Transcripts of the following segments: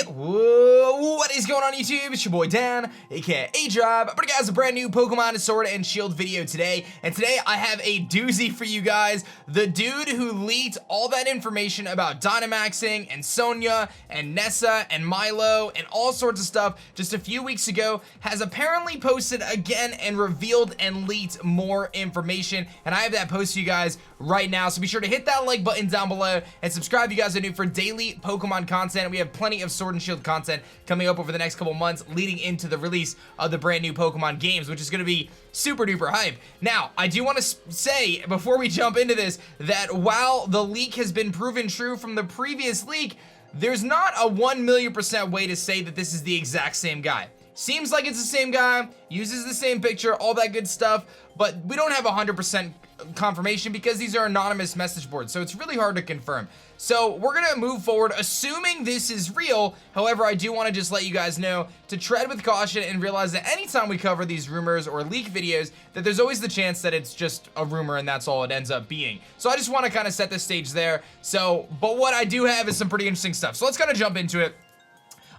What is going on YouTube? It's your boy Dan, aka aDrive. I'm bringing you guys a brand new Pokemon Sword and Shield video today. And today I have a doozy for you guys. The dude who leaked all that information about Dynamaxing and Sonia and Nessa and Milo and all sorts of stuff just a few weeks ago has apparently posted again and revealed and leaked more information. And I have that post for you guys right now. So be sure to hit that like button down below and subscribe if you guys are new for daily Pokemon content. We have plenty of Sword and Shield content coming up over the next couple months leading into the release of the brand new Pokemon games, which is going to be super duper hype. Now, I do want to say before we jump into this that while the leak has been proven true from the previous leak, there's not a 1,000,000% way to say that this is the exact same guy. Seems like it's the same guy, uses the same picture, all that good stuff, but we don't have 100% confirmation because these are anonymous message boards, so it's really hard to confirm. So we're gonna move forward assuming this is real. However, I do want to just let you guys know to tread with caution and realize that anytime we cover these rumors or leak videos, that there's always the chance that it's just a rumor and that's all it ends up being. So I just want to kind of set the stage there. But what I do have is some pretty interesting stuff. So let's kind of jump into it.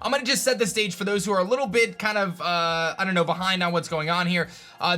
I'm gonna just set the stage for those who are a little bit kind of, I don't know, behind on what's going on here.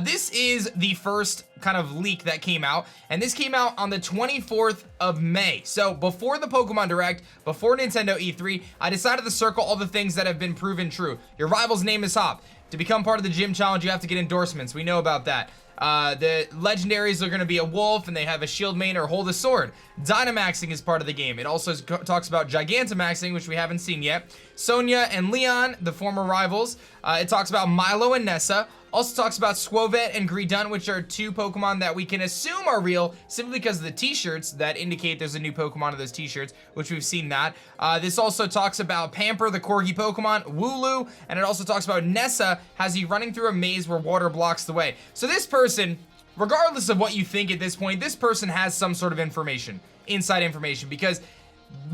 This is the first kind of leak that came out, and this came out on the 24th of May. So before the Pokemon Direct, before Nintendo E3, I decided to circle all the things that have been proven true. Your rival's name is Hop. To become part of the gym challenge, you have to get endorsements. We know about that. The legendaries are going to be a wolf and they have a shield main or hold a sword. Dynamaxing is part of the game. It also talks about Gigantamaxing, which we haven't seen yet. Sonia and Leon, the former rivals. It talks about Milo and Nessa. Also talks about Skwovet and Greendunt, which are two Pokemon that we can assume are real simply because of the t-shirts that indicate there's a new Pokemon of those t-shirts, which we've seen that. This also talks about Pamper, the Corgi Pokemon, Wooloo, and it also talks about Nessa has he running through a maze where water blocks the way. So this person, regardless of what you think at this point, this person has some sort of information, inside information, because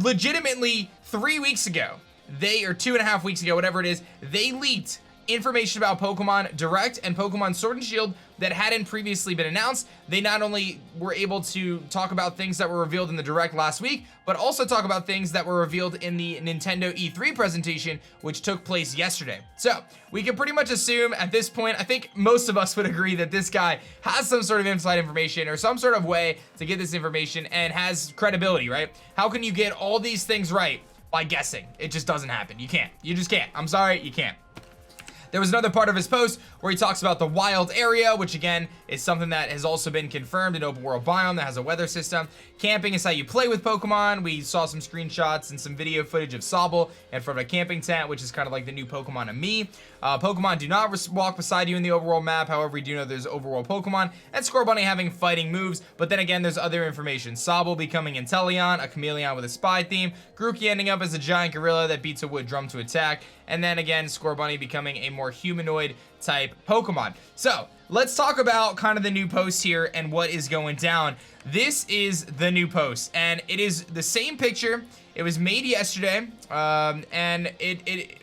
legitimately 3 weeks ago, or 2.5 weeks ago, whatever it is, they leaked information about Pokemon Direct and Pokemon Sword and Shield that hadn't previously been announced. They not only were able to talk about things that were revealed in the Direct last week, but also talk about things that were revealed in the Nintendo E3 presentation, which took place yesterday. So we can pretty much assume at this point, I think most of us would agree that this guy has some sort of inside information or some sort of way to get this information and has credibility, right? How can you get all these things right by guessing? It just doesn't happen. You can't. You just can't. I'm sorry, you can't. There was another part of his post where he talks about the wild area, which again is something that has also been confirmed, an open world biome that has a weather system. Camping is how you play with Pokemon. We saw some screenshots and some video footage of Sobble in front of a camping tent, which is kind of like the new Pokemon to me. Pokemon do not walk beside you in the overworld map. However, we do know there's overworld Pokemon, and Scorbunny having fighting moves. But then again, there's other information. Sobble becoming Inteleon, a chameleon with a spy theme. Grookey ending up as a giant gorilla that beats a wood drum to attack. And then again, Scorbunny becoming a more humanoid type Pokemon. So let's talk about kind of the new post here and what is going down. This is the new post, and it is the same picture. It was made yesterday, and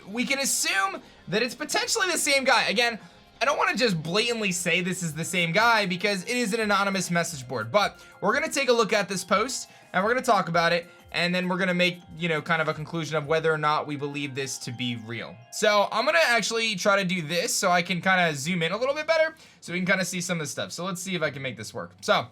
we can assume that it's potentially the same guy. Again, I don't want to just blatantly say this is the same guy because it is an anonymous message board, but we're going to take a look at this post and we're going to talk about it, and then we're going to make, you know, kind of a conclusion of whether or not we believe this to be real. So I'm going to actually try to do this so I can kind of zoom in a little bit better so we can kind of see some of the stuff. So let's see if I can make this work. So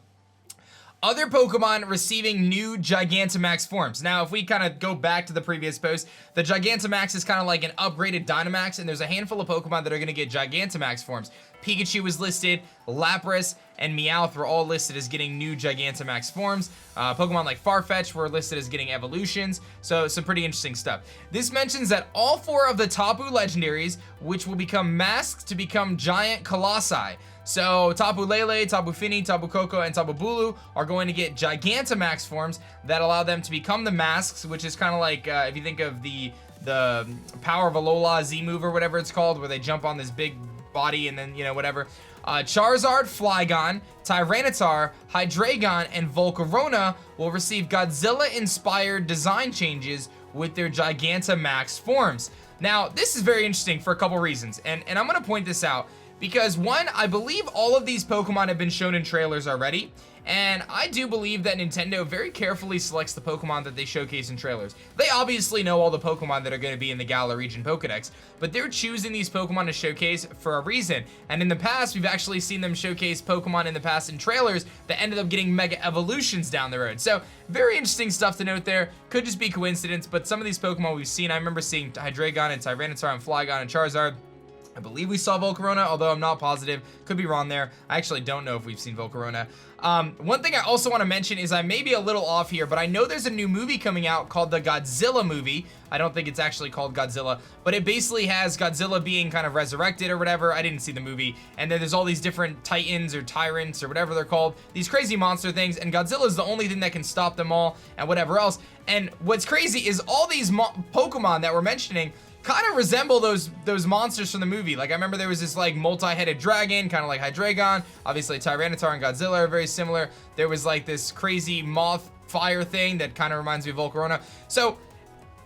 other Pokemon receiving new Gigantamax forms. Now, if we kind of go back to the previous post, the Gigantamax is kind of like an upgraded Dynamax, and there's a handful of Pokemon that are going to get Gigantamax forms. Pikachu was listed, Lapras, and Meowth were all listed as getting new Gigantamax forms. Pokemon like Sirfetch'd were listed as getting evolutions, so some pretty interesting stuff. This mentions that all 4 of the Tapu legendaries, which will become masked to become giant colossi. So Tapu Lele, Tapu Fini, Tapu Koko, and Tapu Bulu are going to get Gigantamax forms that allow them to become the masks, which is kind of like, if you think of the Power of Alola Z move or whatever it's called, where they jump on this big body and then, you know, whatever. Charizard, Flygon, Tyranitar, Hydreigon, and Volcarona will receive Godzilla-inspired design changes with their Gigantamax forms. Now, this is very interesting for a couple reasons, and I'm going to point this out. because one, I believe all of these Pokemon have been shown in trailers already, and I do believe that Nintendo very carefully selects the Pokemon that they showcase in trailers. They obviously know all the Pokemon that are going to be in the Galar region Pokedex, but they're choosing these Pokemon to showcase for a reason. And in the past, we've actually seen them showcase Pokemon in the past in trailers that ended up getting Mega Evolutions down the road. So very interesting stuff to note there. Could just be coincidence, but some of these Pokemon we've seen, I remember seeing Hydreigon and Tyranitar and Flygon and Charizard. I believe we saw Volcarona, although I'm not positive. Could be wrong there. I actually don't know if we've seen Volcarona. One thing I also want to mention is I may be a little off here, but I know there's a new movie coming out called the Godzilla movie. I don't think it's actually called Godzilla, but it basically has Godzilla being kind of resurrected or whatever. I didn't see the movie. And then there's all these different titans or tyrants or whatever they're called, these crazy monster things, and Godzilla is the only thing that can stop them all and whatever else. And what's crazy is all these Pokemon that we're mentioning kind of resemble those monsters from the movie. Like, I remember there was this like multi-headed dragon, kind of like Hydreigon. Obviously Tyranitar and Godzilla are very similar. There was like this crazy moth fire thing that kind of reminds me of Volcarona. So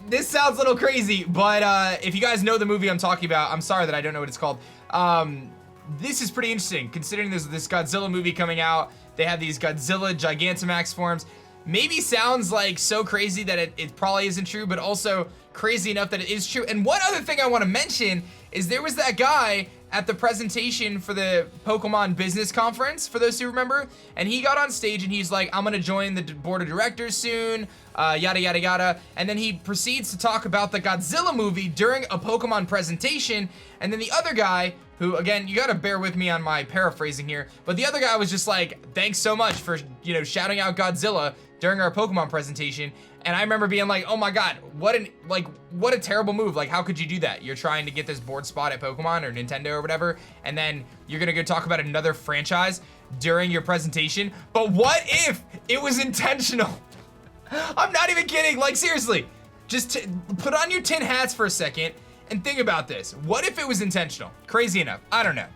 this sounds a little crazy, but if you guys know the movie I'm talking about, I'm sorry that I don't know what it's called. This is pretty interesting considering there's this Godzilla movie coming out. They have these Godzilla Gigantamax forms. Maybe sounds like so crazy that it probably isn't true, but also crazy enough that it is true. And one other thing I want to mention is there was that guy at the presentation for the Pokemon business conference, for those who remember, and he got on stage and he's like, I'm gonna join the board of directors soon, yada yada yada, and then he proceeds to talk about the Godzilla movie during a Pokemon presentation. And then the other guy, who, again, you gotta bear with me on my paraphrasing here, but the other guy was just like, thanks so much for, you know, shouting out Godzilla during our Pokemon presentation. And I remember being like, oh my god, what a terrible move. Like, how could you do that? You're trying to get this board spot at Pokemon or Nintendo or whatever, and then you're gonna go talk about another franchise during your presentation. But what if it was intentional? I'm not even kidding, like, seriously. Just put on your tin hats for a second and think about this. What if it was intentional? Crazy enough, I don't know.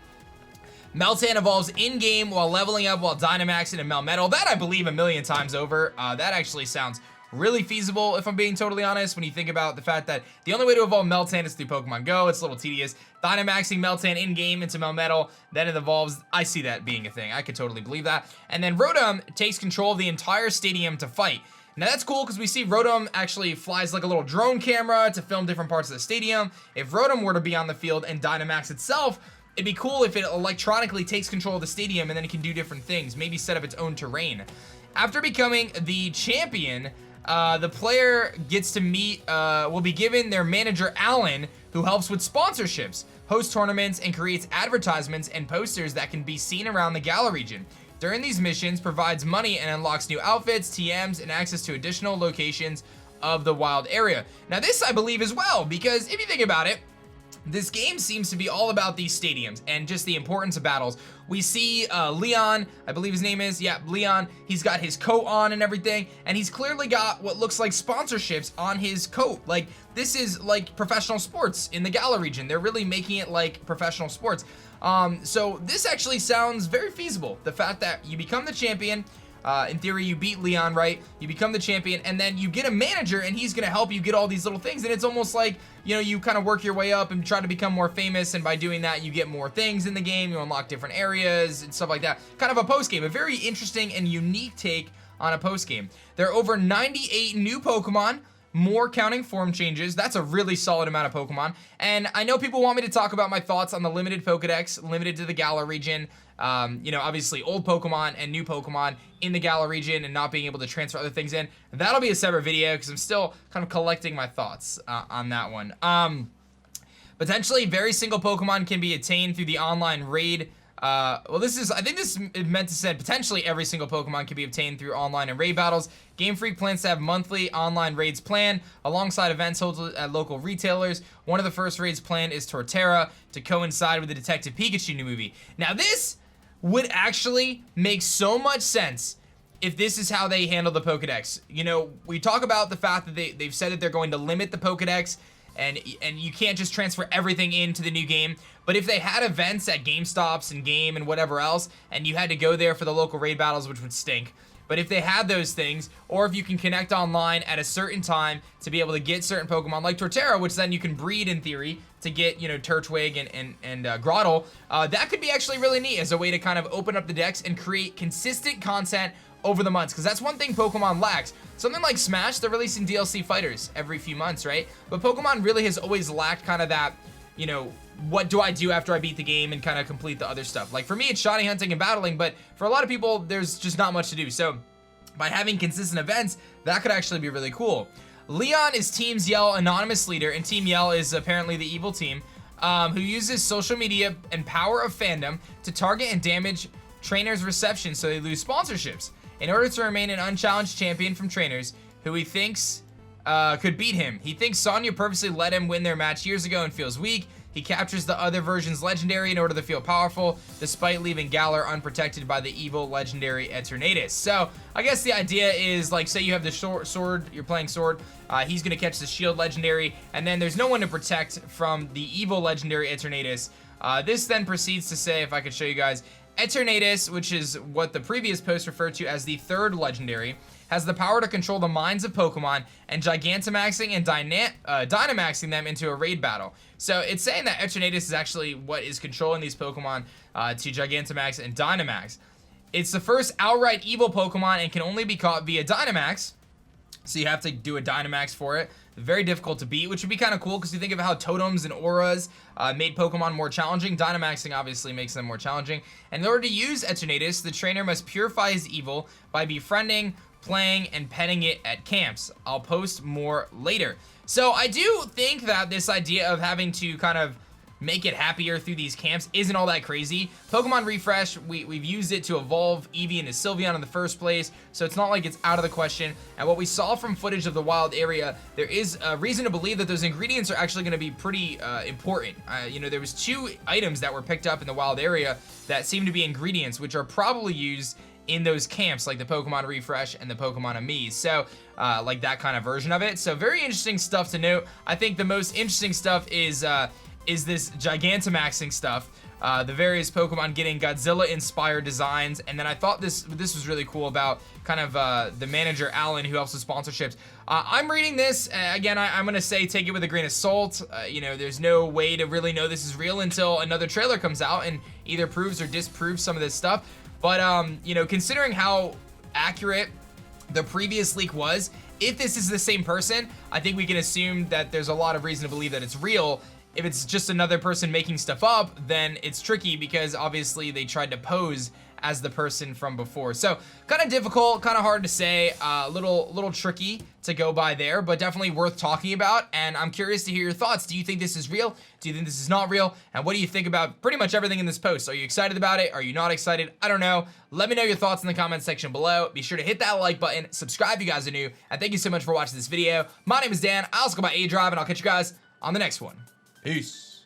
Meltan evolves in-game while leveling up while Dynamaxing and Melmetal. That I believe a million times over. That actually sounds really feasible, if I'm being totally honest, when you think about the fact that the only way to evolve Meltan is through Pokemon Go. It's a little tedious. Dynamaxing Meltan in-game into Melmetal, then it evolves. I see that being a thing. I could totally believe that. And then Rotom takes control of the entire stadium to fight. Now that's cool because we see Rotom actually flies like a little drone camera to film different parts of the stadium. If Rotom were to be on the field and Dynamax itself, it'd be cool if it electronically takes control of the stadium and then it can do different things, maybe set up its own terrain. After becoming the champion, the player gets to meet, will be given their manager Alan, who helps with sponsorships, hosts tournaments, and creates advertisements and posters that can be seen around the Galar region. During these missions, provides money and unlocks new outfits, TMs, and access to additional locations of the wild area. Now this I believe as well, because if you think about it, this game seems to be all about these stadiums and just the importance of battles. We see Leon, I believe his name is, yeah, Leon. He's got his coat on and everything, and he's clearly got what looks like sponsorships on his coat. Like, this is like professional sports in the Galar region. They're really making it like professional sports. So this actually sounds very feasible. The fact that you become the champion, in theory, you beat Leon, right? You become the champion, and then you get a manager, and he's gonna help you get all these little things. And it's almost like, you know, you kind of work your way up and try to become more famous, and by doing that, you get more things in the game. You unlock different areas and stuff like that. Kind of a post game, a very interesting and unique take on a post game. There are over 98 new Pokemon, more counting form changes. That's a really solid amount of Pokemon. And I know people want me to talk about my thoughts on the limited Pokedex, limited to the Galar region. You know, obviously old Pokemon and new Pokemon in the Galar region and not being able to transfer other things in. That'll be a separate video because I'm still kind of collecting my thoughts on that one. Potentially, very single Pokemon can be attained through the online raid. Well, this is, I think this is meant to say potentially every single Pokemon can be obtained through online and raid battles. Game Freak plans to have monthly online raids planned alongside events held at local retailers. One of the first raids planned is Torterra to coincide with the Detective Pikachu new movie. Now this would actually make so much sense if this is how they handle the Pokedex. You know, we talk about the fact that they've said that they're going to limit the Pokedex and you can't just transfer everything into the new game. But if they had events at GameStops and Game and whatever else, and you had to go there for the local raid battles, which would stink, but if they had those things, or if you can connect online at a certain time to be able to get certain Pokemon like Torterra, which then you can breed in theory to get, you know, Turtwig and Grotle, that could be actually really neat as a way to kind of open up the decks and create consistent content over the months, because that's one thing Pokemon lacks. Something like Smash, they're releasing DLC fighters every few months, right? But Pokemon really has always lacked kind of that, you know, what do I do after I beat the game and kind of complete the other stuff. Like for me, it's shiny hunting and battling, but for a lot of people, there's just not much to do. So by having consistent events, that could actually be really cool. Leon is Team Yell anonymous leader, and Team Yell is apparently the evil team, who uses social media and power of fandom to target and damage trainers' reception so they lose sponsorships. In order to remain an unchallenged champion from trainers who he thinks could beat him. He thinks Sonya purposely let him win their match years ago and feels weak. He captures the other version's legendary in order to feel powerful, despite leaving Galar unprotected by the evil legendary Eternatus. So I guess the idea is, like, say you have the sword, you're playing sword, he's gonna catch the shield legendary, and then there's no one to protect from the evil legendary Eternatus. This then proceeds to say, if I could show you guys, Eternatus, which is what the previous post referred to as the third legendary, has the power to control the minds of Pokemon and Gigantamaxing and Dynamaxing them into a raid battle. So it's saying that Eternatus is actually what is controlling these Pokemon to Gigantamax and Dynamax. It's the first outright evil Pokemon and can only be caught via Dynamax, so you have to do a Dynamax for it. Very difficult to beat, which would be kind of cool because you think of how totems and auras made Pokemon more challenging. Dynamaxing obviously makes them more challenging. And in order to use Eternatus, the trainer must purify his evil by befriending, playing, and petting it at camps. I'll post more later. So I do think that this idea of having to kind of make it happier through these camps isn't all that crazy. Pokemon Refresh, we've used it to evolve Eevee into Sylveon in the first place, so it's not like it's out of the question. And what we saw from footage of the wild area, there is a reason to believe that those ingredients are actually going to be pretty important. You know, there was 2 items that were picked up in the wild area that seem to be ingredients, which are probably used in those camps, like the Pokemon Refresh and the Pokemon Amaze. So like that kind of version of it. So very interesting stuff to note. I think the most interesting stuff is this Gigantamaxing stuff. The various Pokemon getting Godzilla-inspired designs, and then I thought this was really cool about kind of the manager, Alan, who helps with sponsorships. I'm reading this, again, I'm gonna say take it with a grain of salt. You know, there's no way to really know this is real until another trailer comes out and either proves or disproves some of this stuff. But, you know, considering how accurate the previous leak was, if this is the same person, I think we can assume that there's a lot of reason to believe that it's real. If it's just another person making stuff up, then it's tricky because obviously they tried to pose as the person from before. So kind of difficult, kind of hard to say, little tricky to go by there, but definitely worth talking about. And I'm curious to hear your thoughts. Do you think this is real? Do you think this is not real? And what do you think about pretty much everything in this post? Are you excited about it? Are you not excited? I don't know. Let me know your thoughts in the comment section below. Be sure to hit that like button, subscribe if you guys are new, and thank you so much for watching this video. My name is Dan. I also go by aDrive, and I'll catch you guys on the next one. Peace.